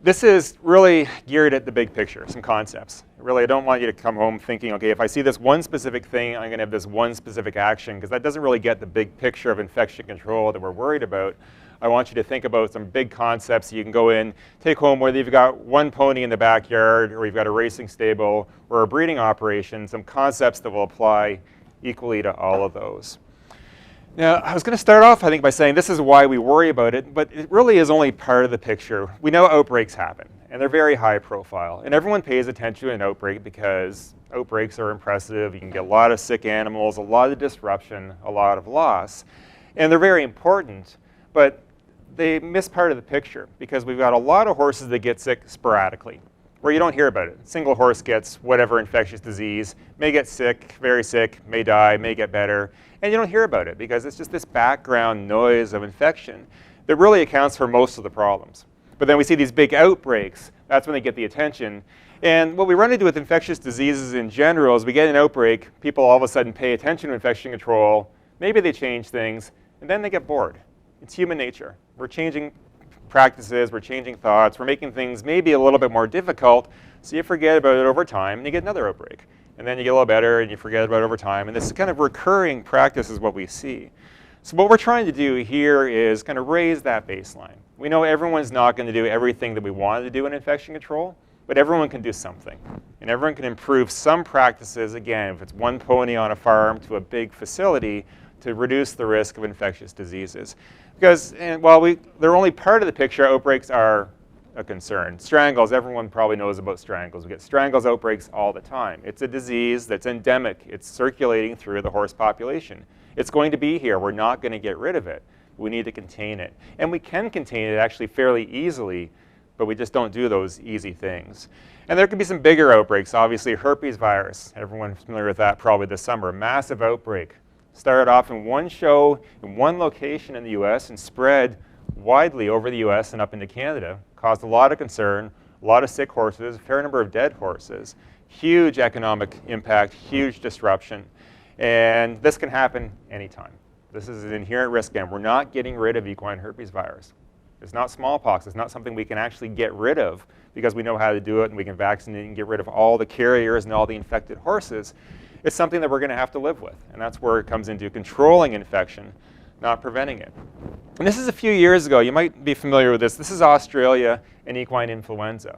This is really geared at the big picture, some concepts. Really, I don't want you to come home thinking, okay, if I see this one specific thing, I'm going to have this one specific action, because that doesn't really get the big picture of infection control that we're worried about. I want you to think about some big concepts you can go in, take home, whether you've got one pony in the backyard, or you've got a racing stable, or a breeding operation, some concepts that will apply equally to all of those. Now, I was going to start off, I think, by saying this is why we worry about it, but it really is only part of the picture. We know outbreaks happen, and they're very high profile. And everyone pays attention to an outbreak because outbreaks are impressive. You can get a lot of sick animals, a lot of disruption, a lot of loss. And they're very important, but they miss part of the picture because we've got a lot of horses that get sick sporadically, where you don't hear about it. A single horse gets whatever infectious disease, may get sick, very sick, may die, may get better, and you don't hear about it because it's just this background noise of infection that really accounts for most of the problems. But then we see these big outbreaks, that's when they get the attention. And what we run into with infectious diseases in general is we get an outbreak, people all of a sudden pay attention to infection control, maybe they change things, and then they get bored. It's human nature. We're changing practices, we're changing thoughts, we're making things maybe a little bit more difficult, so you forget about it over time and you get another outbreak. And then you get a little better and you forget about it over time, and this kind of recurring practice is what we see. So what we're trying to do here is kind of raise that baseline. We know everyone's not going to do everything that we wanted to do in infection control, but everyone can do something. And everyone can improve some practices, again, if it's one pony on a farm to a big facility, to reduce the risk of infectious diseases. Because while they're only part of the picture, outbreaks are a concern. Strangles, everyone probably knows about strangles. We get strangles outbreaks all the time. It's a disease that's endemic. It's circulating through the horse population. It's going to be here. We're not going to get rid of it. We need to contain it. And we can contain it actually fairly easily, but we just don't do those easy things. And there could be some bigger outbreaks. Obviously, herpes virus. Everyone's familiar with that probably this summer. Massive outbreak. Started off in one show in one location in the US and spread widely over the US and up into Canada. Caused a lot of concern, a lot of sick horses, a fair number of dead horses, huge economic impact, huge disruption. And this can happen anytime. This is an inherent risk, and we're not getting rid of equine herpes virus. It's not smallpox. It's not something we can actually get rid of because we know how to do it and we can vaccinate and get rid of all the carriers and all the infected horses. It's something that we're going to have to live with, and that's where it comes into controlling infection, not preventing it. And this is a few years ago. You might be familiar with this. This is Australia and equine influenza.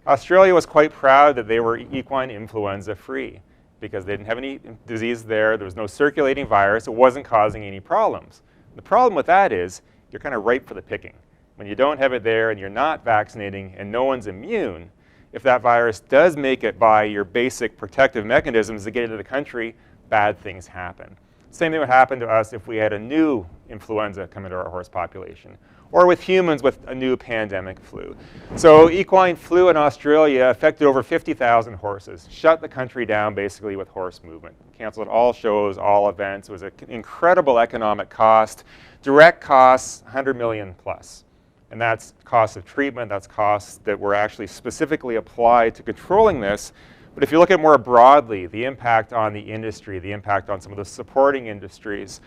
Australia was quite proud that they were equine influenza free because they didn't have any disease there. There was no circulating virus. It wasn't causing any problems. The problem with that is you're kind of ripe for the picking. When you don't have it there and you're not vaccinating and no one's immune, if that virus does make it by your basic protective mechanisms to get into the country, bad things happen. Same thing would happen to us if we had a new influenza come into our horse population, or with humans with a new pandemic flu. So equine flu in Australia affected over 50,000 horses, shut the country down basically with horse movement, canceled all shows, all events. It was an incredible economic cost, direct costs, 100 million plus. And that's costs of treatment, that's costs that were actually specifically applied to controlling this. But if you look at more broadly, the impact on the industry, the impact on some of the supporting industries,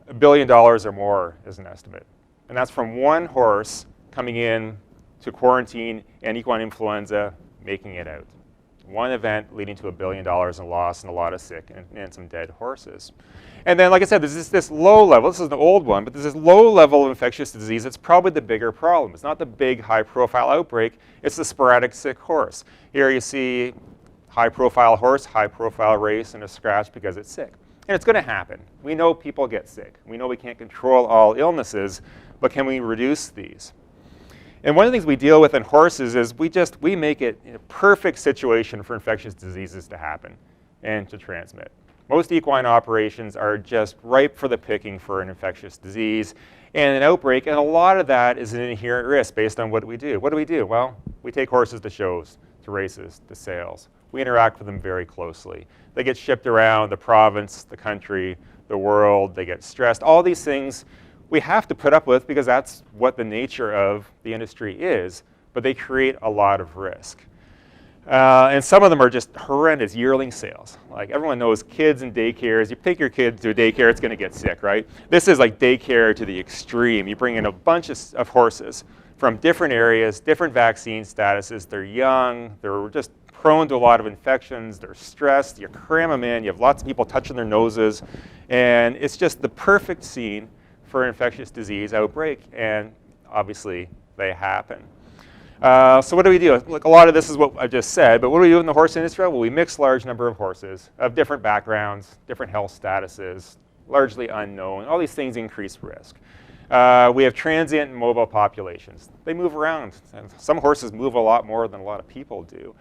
$1 billion or more is an estimate. And that's from one horse coming in to quarantine and equine influenza, making it out. One event leading to $1 billion in loss and a lot of sick and some dead horses. And then, like I said, there's this low level, this is an old one, but there's this low level of infectious disease that's probably the bigger problem. It's not the big high profile outbreak, it's the sporadic sick horse. Here you see high profile horse, high profile race, and a scratch because it's sick. And it's going to happen. We know people get sick. We know we can't control all illnesses, but can we reduce these? And one of the things we deal with in horses is we make it a perfect situation for infectious diseases to happen and to transmit. Most equine operations are just ripe for the picking for an infectious disease and an outbreak, and a lot of that is an inherent risk based on what we do. What do we do? Well, we take horses to shows, to races, to sales. We interact with them very closely. They get shipped around the province, the country, the world. They get stressed. All these things we have to put up with because that's what the nature of the industry is, but they create a lot of risk. And some of them are just horrendous yearling sales. Like everyone knows kids in daycares, you take your kid to a daycare, it's going to get sick, right? This is like daycare to the extreme. You bring in a bunch of horses from different areas, different vaccine statuses. They're young, they're just prone to a lot of infections, they're stressed, you cram them in, you have lots of people touching their noses, and it's just the perfect scene for an infectious disease outbreak, and obviously they happen. So what do we do? Look, a lot of this is what I just said, but what do we do in the horse industry? Well, we mix a large number of horses of different backgrounds, different health statuses, largely unknown. All these things increase risk. We have transient and mobile populations. They move around. Some horses move a lot more than a lot of people do.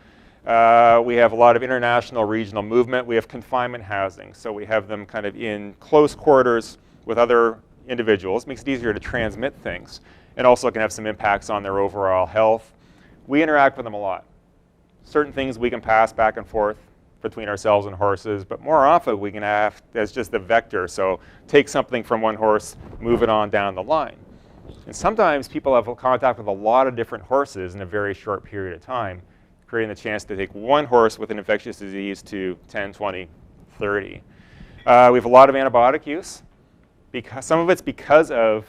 We have a lot of international regional movement. We have confinement housing. So we have them kind of in close quarters with other individuals. Makes it easier to transmit things, and also can have some impacts on their overall health. We interact with them a lot. Certain things we can pass back and forth between ourselves and horses, but more often we can have as just a vector. So take something from one horse, move it on down the line. And sometimes people have contact with a lot of different horses in a very short period of time, creating the chance to take one horse with an infectious disease to 10, 20, 30. We have a lot of antibiotic use. Some of it's because of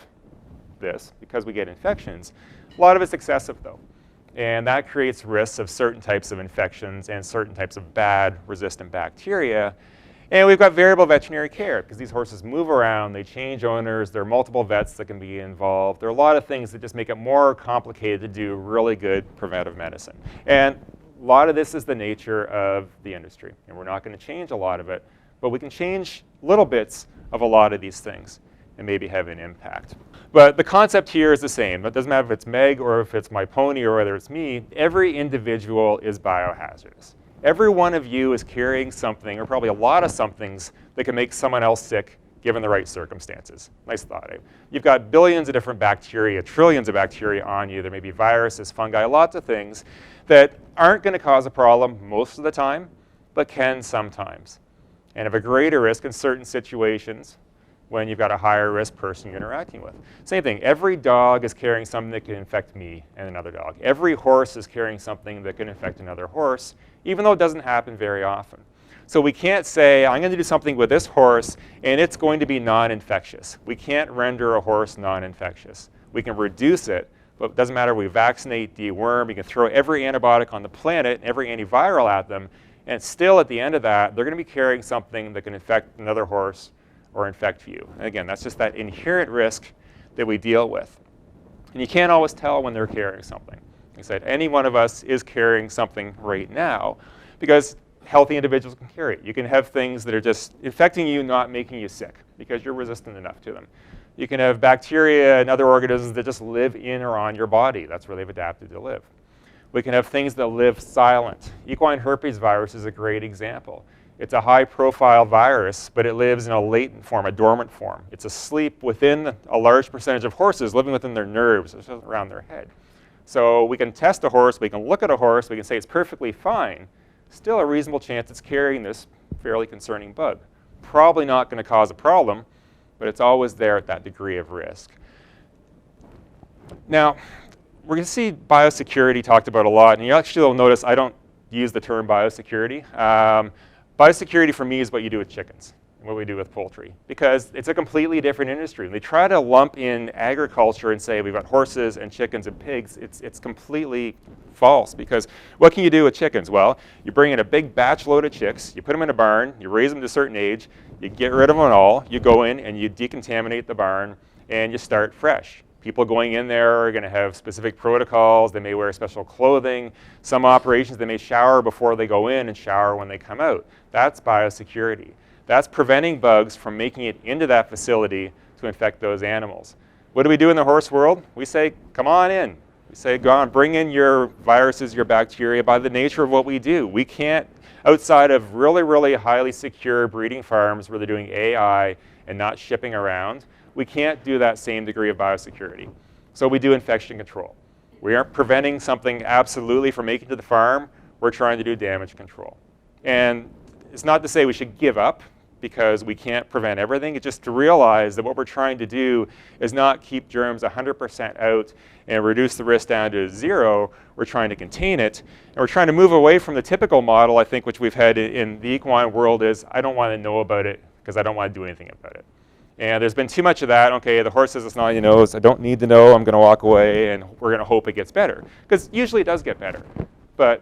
this, because we get infections. A lot of it's excessive, though. And that creates risks of certain types of infections and certain types of bad resistant bacteria. And we've got variable veterinary care, because these horses move around, they change owners, there are multiple vets that can be involved. There are a lot of things that just make it more complicated to do really good preventive medicine. And a lot of this is the nature of the industry, and we're not going to change a lot of it, but we can change little bits of a lot of these things and maybe have an impact. But the concept here is the same. It doesn't matter if it's Meg or if it's my pony or whether it's me. Every individual is biohazardous. Every one of you is carrying something, or probably a lot of somethings, that can make someone else sick given the right circumstances. Nice thought, eh? You've got billions of different bacteria, trillions of bacteria on you. There may be viruses, fungi, lots of things that aren't going to cause a problem most of the time, but can sometimes, and have a greater risk in certain situations when you've got a higher risk person you're interacting with. Same thing, every dog is carrying something that can infect me and another dog. Every horse is carrying something that can infect another horse, even though it doesn't happen very often. So we can't say, I'm going to do something with this horse and it's going to be non-infectious. We can't render a horse non-infectious. We can reduce it, but it doesn't matter if we vaccinate, deworm, we can throw every antibiotic on the planet, every antiviral at them, and still at the end of that, they're going to be carrying something that can infect another horse or infect you. And again, that's just that inherent risk that we deal with. And you can't always tell when they're carrying something. Like I said, any one of us is carrying something right now because healthy individuals can carry it. You can have things that are just infecting you, not making you sick because you're resistant enough to them. You can have bacteria and other organisms that just live in or on your body. That's where they've adapted to live. We can have things that live silent. Equine herpes virus is a great example. It's a high-profile virus, but it lives in a latent form, a dormant form. It's asleep within a large percentage of horses, living within their nerves, around their head. So we can test a horse, we can look at a horse, we can say it's perfectly fine. Still a reasonable chance it's carrying this fairly concerning bug. Probably not going to cause a problem, but it's always there at that degree of risk. Now, we're going to see biosecurity talked about a lot, and you actually will notice I don't use the term biosecurity. Biosecurity for me is what you do with chickens and what we do with poultry, because it's a completely different industry. And they try to lump in agriculture and say we've got horses and chickens and pigs. It's completely false, because what can you do with chickens? Well, you bring in a big batch load of chicks, you put them in a barn, you raise them to a certain age, you get rid of them all, you go in and you decontaminate the barn and you start fresh. People going in there are going to have specific protocols. They may wear special clothing. Some operations, they may shower before they go in and shower when they come out. That's biosecurity. That's preventing bugs from making it into that facility to infect those animals. What do we do in the horse world? We say, come on in. We say, go on, bring in your viruses, your bacteria, by the nature of what we do. We can't, outside of really, really highly secure breeding farms where they're doing AI and not shipping around, we can't do that same degree of biosecurity. So we do infection control. We aren't preventing something absolutely from making it to the farm. We're trying to do damage control. And it's not to say we should give up because we can't prevent everything. It's just to realize that what we're trying to do is not keep germs 100% out and reduce the risk down to zero. We're trying to contain it. And we're trying to move away from the typical model, I think, which we've had in the equine world is, I don't want to know about it because I don't want to do anything about it. And there's been too much of that. Okay, the horse says it's not on your nose. I don't need to know. I'm going to walk away, and we're going to hope it gets better. Because usually it does get better, but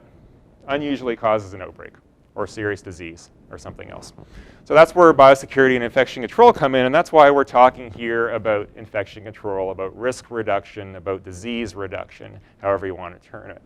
unusually causes an outbreak or serious disease or something else. So that's where biosecurity and infection control come in, and that's why we're talking here about infection control, about risk reduction, about disease reduction, however you want to turn it.